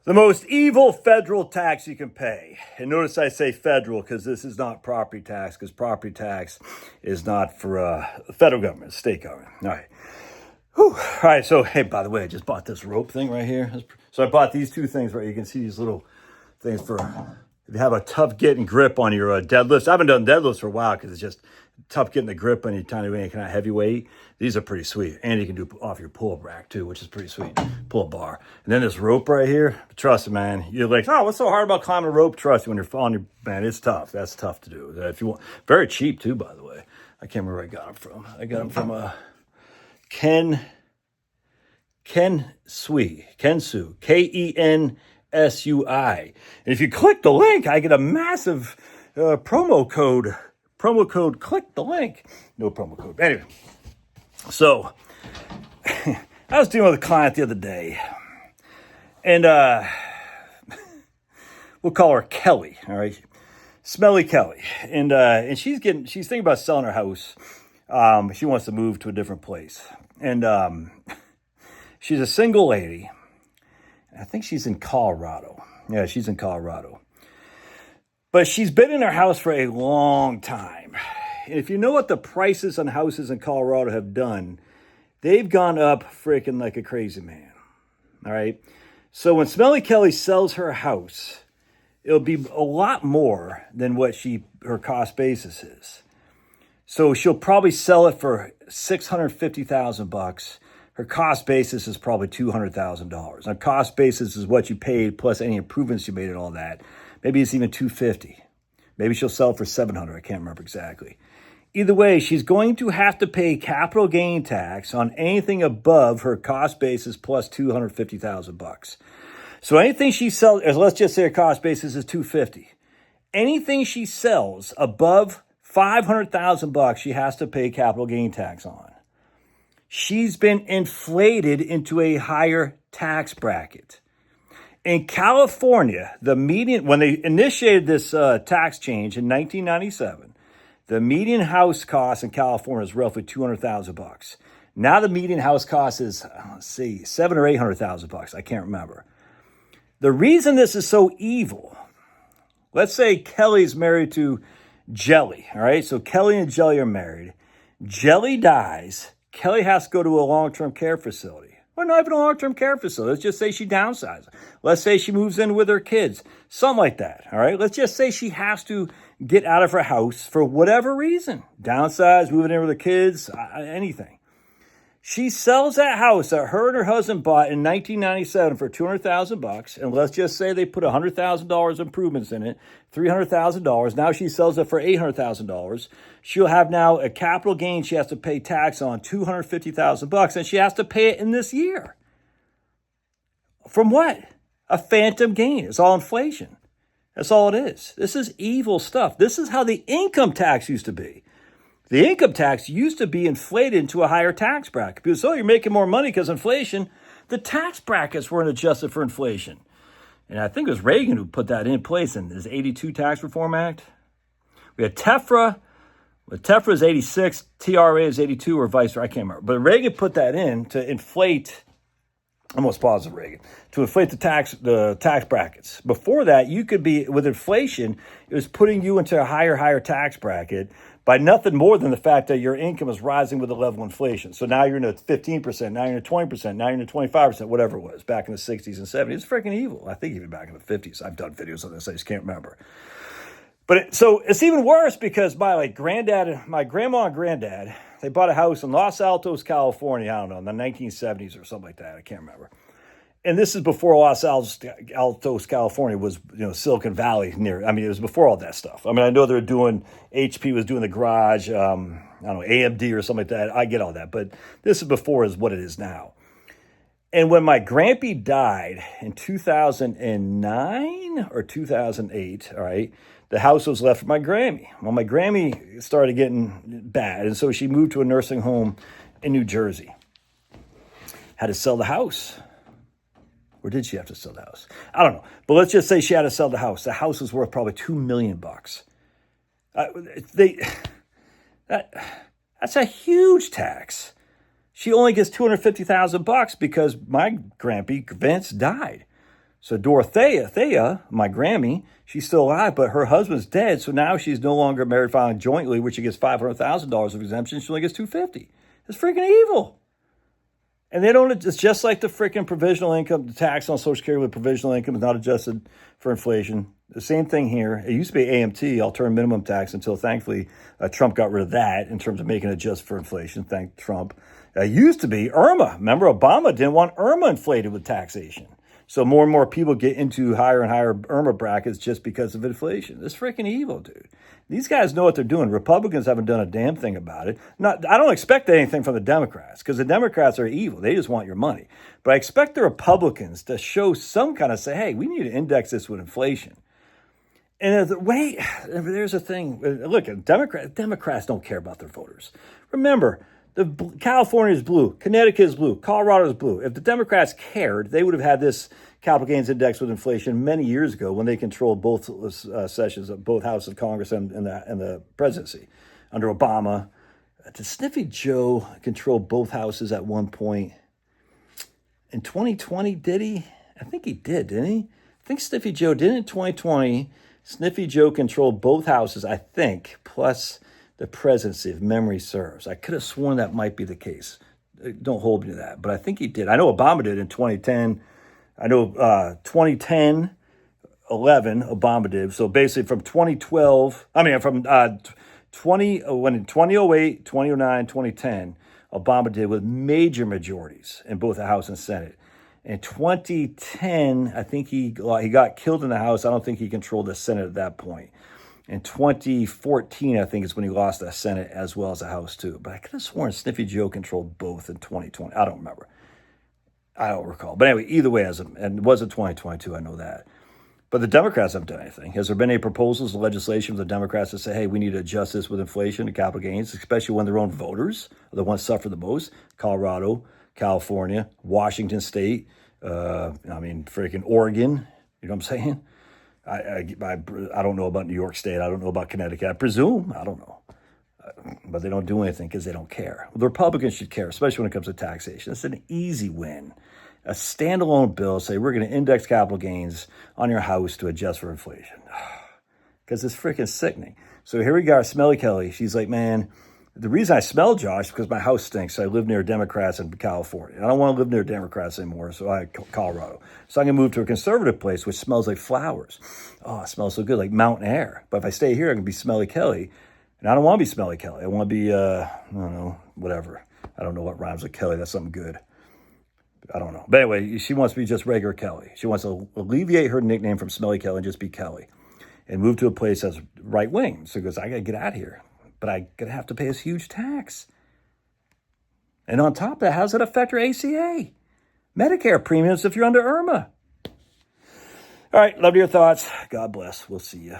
The most evil federal tax you can pay. And notice I say federal because this is not property tax, because property tax is not for the federal government, state government. All right. Whew. All right. So, hey, by the way, I just bought this rope thing right here. So I bought these two things right. You can see these little things for if you have a tough getting grip on your deadlifts. I haven't done deadlifts for a while because it's just tough getting the grip on your tiny weight, kind of heavyweight. These are pretty sweet. And you can do off your pull-up rack too, which is pretty sweet. Pull-up bar. And then this rope right here, trust me, man. You're like, oh, what's so hard about climbing a rope? Trust me, when you're on your, man, it's tough. That's tough to do. If you want, very cheap too, by the way. I can't remember where I got them from. I got them from Kensu, KENSUI. And if you click the link, I get a massive promo code. Promo code, click the link. No promo code. Anyway, so I was dealing with a client the other day, and we'll call her Kelly, all right? Smelly Kelly. And she's thinking about selling her house. She wants to move to a different place. And she's a single lady. I think she's in Colorado. Yeah, she's in Colorado. But she's been in her house for a long time. And if you know what the prices on houses in Colorado have done, they've gone up freaking like a crazy man. All right? So when Smelly Kelly sells her house, it'll be a lot more than what her cost basis is. So she'll probably sell it for $650,000. Her cost basis is probably $200,000. Now, cost basis is what you paid plus any improvements you made and all that. Maybe it's even $250,000. Maybe she'll sell it for $700,000. I can't remember exactly. Either way, she's going to have to pay capital gain tax on anything above her cost basis plus $250,000. So anything she sells, let's just say her cost basis is $250,000. Anything she sells above $500,000, she has to pay capital gain tax on. She's been inflated into a higher tax bracket. In California, the median, when they initiated this tax change in 1997, the median house cost in California is roughly $200,000. Now the median house cost is, $700,000 or $800,000. I can't remember. The reason this is so evil, let's say Kelly's married to Jelly, all right? So Kelly and Jelly are married. Jelly dies. Kelly has to go to a long-term care facility. Or not even a long-term care facility. Let's just say she downsizes. Let's say she moves in with her kids. Something like that, all right? Let's just say she has to get out of her house for whatever reason. Downsize, moving in with her kids, anything. She sells that house that her and her husband bought in 1997 for $200,000, and let's just say they put $100,000 improvements in it, $300,000. Now she sells it for $800,000. She'll have now a capital gain she has to pay tax on, $250,000, and she has to pay it in this year. From what? A phantom gain. It's all inflation. That's all it is. This is evil stuff. This is how the income tax used to be. The income tax used to be inflated into a higher tax bracket. Because, you're making more money because inflation. The tax brackets weren't adjusted for inflation. And I think it was Reagan who put that in place in his 82 Tax Reform Act. We had TEFRA. Well, TEFRA is 86, TRA is 82, or vice versa. I can't remember. But Reagan put that in to inflate, I'm almost positive Reagan, to inflate the tax brackets. Before that, you could be, with inflation, it was putting you into a higher tax bracket by nothing more than the fact that your income is rising with the level of inflation. So now you're in a 15%, now you're in a 20%, now you're in a 25%, whatever it was, back in the 60s and 70s. It's freaking evil. I think even back in the 50s. I've done videos on this. I just can't remember. But so it's even worse because my grandma and granddad, they bought a house in Los Altos, California, I don't know, in the 1970s or something like that. I can't remember. And this is before Los Altos, California was, Silicon Valley near. I mean, it was before all that stuff. I mean, I know they were doing, HP was doing the garage, I don't know, AMD or something like that. I get all that. But this is before is what it is now. And when my grampy died in 2009 or 2008, all right, the house was left for my Grammy. Well, my Grammy started getting bad. And so she moved to a nursing home in New Jersey. Had to sell the house. Or did she have to sell the house? I don't know. But let's just say she had to sell the house. The house was worth probably $2 million. That's a huge tax. She only gets $250,000 because my grampy Vince died. So Thea, my Grammy, she's still alive, but her husband's dead. So now she's no longer married filing jointly, which she gets $500,000 of exemption. She only gets $250,000. It's freaking evil. And they don't, it's just like the freaking provisional income, the tax on Social Security with provisional income is not adjusted for inflation. The same thing here. It used to be AMT, alternative minimum tax, until thankfully Trump got rid of that in terms of making it adjust for inflation. Thank Trump. It used to be IRMA. Remember, Obama didn't want IRMA inflated with taxation. So more and more people get into higher and higher IRMA brackets just because of inflation. It's freaking evil, dude. These guys know what they're doing. Republicans haven't done a damn thing about it. I don't expect anything from the Democrats because the Democrats are evil. They just want your money. But I expect the Republicans to show some kind of say, hey, we need to index this with inflation. And there's a thing. Look, Democrats don't care about their voters. Remember, California is blue, Connecticut is blue, Colorado is blue. If the Democrats cared, they would have had this capital gains index with inflation many years ago when they controlled both sessions of both houses of Congress and the presidency under Obama. Did Sniffy Joe control both houses at one point? In 2020, did he? I think he did, didn't he? I think Sniffy Joe did in 2020. Sniffy Joe controlled both houses, I think, plus the presidency, if memory serves. I could have sworn that might be the case. Don't hold me to that, but I think he did. I know Obama did in 2010. I know 2010, 11, Obama did. So basically from 2012, from 2008, 2009, 2010, Obama did with major majorities in both the House and Senate. In 2010, I think he got killed in the House. I don't think he controlled the Senate at that point. In 2014, I think is when he lost the Senate as well as the House too. But I could have sworn Sniffy Joe controlled both in 2020. I don't remember. I don't recall. But anyway, either way, and it was in 2022, I know that. But the Democrats haven't done anything. Has there been any proposals, legislation for the Democrats to say, hey, we need to adjust this with inflation and capital gains, especially when their own voters are the ones suffer the most? Colorado, California, Washington State, freaking Oregon. You know what I'm saying? I don't know about New York State. I don't know about Connecticut. I presume. I don't know. But they don't do anything because they don't care. Well, the Republicans should care, especially when it comes to taxation. It's an easy win. A standalone bill, say we're going to index capital gains on your house to adjust for inflation. Because it's freaking sickening. So here we got Smelly Kelly. She's like, man, the reason I smell Josh is because my house stinks. I live near Democrats in California. I don't want to live near Democrats anymore, so Colorado. So I'm going to move to a conservative place which smells like flowers. Oh, it smells so good, like mountain air. But if I stay here, I'm going to be Smelly Kelly. And I don't want to be Smelly Kelly. I want to be, I don't know, whatever. I don't know what rhymes with Kelly. That's something good. I don't know. But anyway, she wants to be just regular Kelly. She wants to alleviate her nickname from Smelly Kelly and just be Kelly. And move to a place that's right wing. So she goes, I got to get out of here. But I'm going to have to pay this huge tax. And on top of that, how does it affect your ACA? Medicare premiums if you're under IRMA. All right, love your thoughts. God bless. We'll see you.